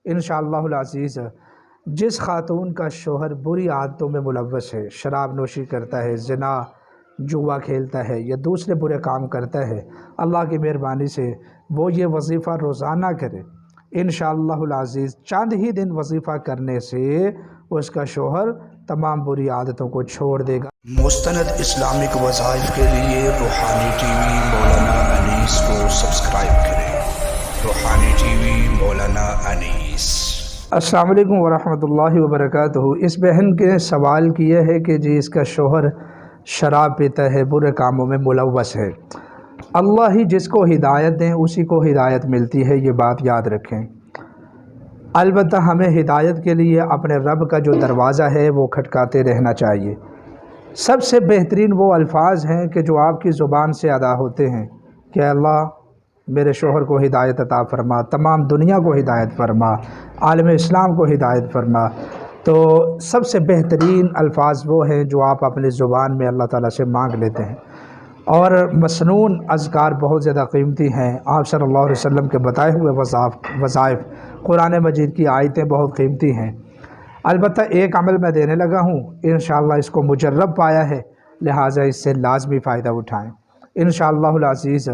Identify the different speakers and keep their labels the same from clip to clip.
Speaker 1: انشاءاللہ العزیز جس خاتون کا شوہر بری عادتوں میں ملوث ہے، شراب نوشی کرتا ہے، زنا جوا کھیلتا ہے یا دوسرے برے کام کرتا ہے، اللہ کی مہربانی سے وہ یہ وظیفہ روزانہ کرے، انشاءاللہ العزیز چند ہی دن وظیفہ کرنے سے اس کا شوہر تمام بری عادتوں کو چھوڑ دے گا۔
Speaker 2: مستند اسلامک وظائف کے لیے روحانی ٹی وی مولانا انیس کو سبسکرائب کریں۔ روحانی ٹی وی مولانا انیس۔
Speaker 1: السلام علیکم ورحمۃ اللہ وبرکاتہ۔ اس بہن کے سوال کیا ہے کہ جی اس کا شوہر شراب پیتا ہے، برے کاموں میں ملوث ہے۔ اللہ ہی جس کو ہدایت دیں اسی کو ہدایت ملتی ہے، یہ بات یاد رکھیں۔ البتہ ہمیں ہدایت کے لیے اپنے رب کا جو دروازہ ہے وہ کھٹکاتے رہنا چاہیے۔ سب سے بہترین وہ الفاظ ہیں کہ جو آپ کی زبان سے ادا ہوتے ہیں کہ اللہ میرے شوہر کو ہدایت عطا فرما، تمام دنیا کو ہدایت فرما، عالم اسلام کو ہدایت فرما۔ تو سب سے بہترین الفاظ وہ ہیں جو آپ اپنی زبان میں اللہ تعالیٰ سے مانگ لیتے ہیں، اور مسنون اذکار بہت زیادہ قیمتی ہیں۔ آپ صلی اللہ علیہ وسلم کے بتائے ہوئے وظائف، قرآن مجید کی آیتیں بہت قیمتی ہیں۔ البتہ ایک عمل میں دینے لگا ہوں، انشاءاللہ اس کو مجرب پایا ہے، لہٰذا اس سے لازمی فائدہ اٹھائیں انشاءاللہ العزیز۔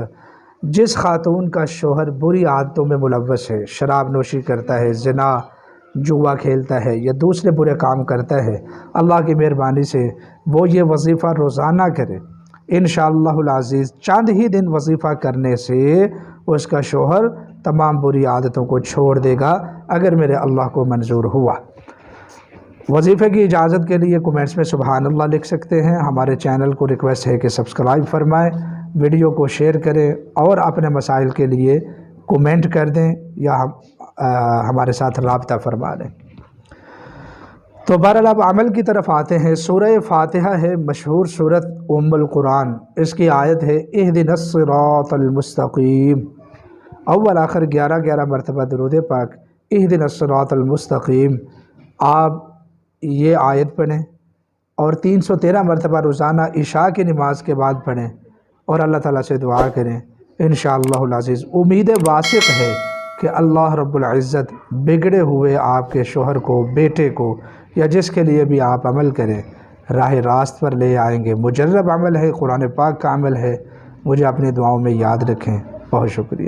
Speaker 1: جس خاتون کا شوہر بری عادتوں میں ملوث ہے، شراب نوشی کرتا ہے، زنا جوا کھیلتا ہے یا دوسرے برے کام کرتا ہے، اللہ کی مہربانی سے وہ یہ وظیفہ روزانہ کرے، انشاءاللہ العزیز چند ہی دن وظیفہ کرنے سے اس کا شوہر تمام بری عادتوں کو چھوڑ دے گا، اگر میرے اللہ کو منظور ہوا۔ وظیفے کی اجازت کے لیے کومنٹس میں سبحان اللہ لکھ سکتے ہیں۔ ہمارے چینل کو ریکویسٹ ہے کہ سبسکرائب فرمائیں، ویڈیو کو شیئر کریں اور اپنے مسائل کے لیے کومنٹ کر دیں یا ہمارے ساتھ رابطہ فرما لیں۔ تو بہرحال اب عمل کی طرف آتے ہیں۔ سورہ فاتحہ ہے مشہور سورت ام القرآن، اس کی آیت ہے اہدنا الصراط المستقیم۔ اول آخر 11 مرتبہ درود پاک اہدنا الصراط المستقیم آپ یہ آیت پڑھیں اور 313 مرتبہ روزانہ عشاء کی نماز کے بعد پڑھیں اور اللہ تعالیٰ سے دعا کریں، انشاءاللہ العزیز امید واثق ہے کہ اللہ رب العزت بگڑے ہوئے آپ کے شوہر کو، بیٹے کو یا جس کے لیے بھی آپ عمل کریں راہ راست پر لے آئیں گے۔ مجرب عمل ہے، قرآن پاک کا عمل ہے۔ مجھے اپنی دعاؤں میں یاد رکھیں۔ بہت شکریہ۔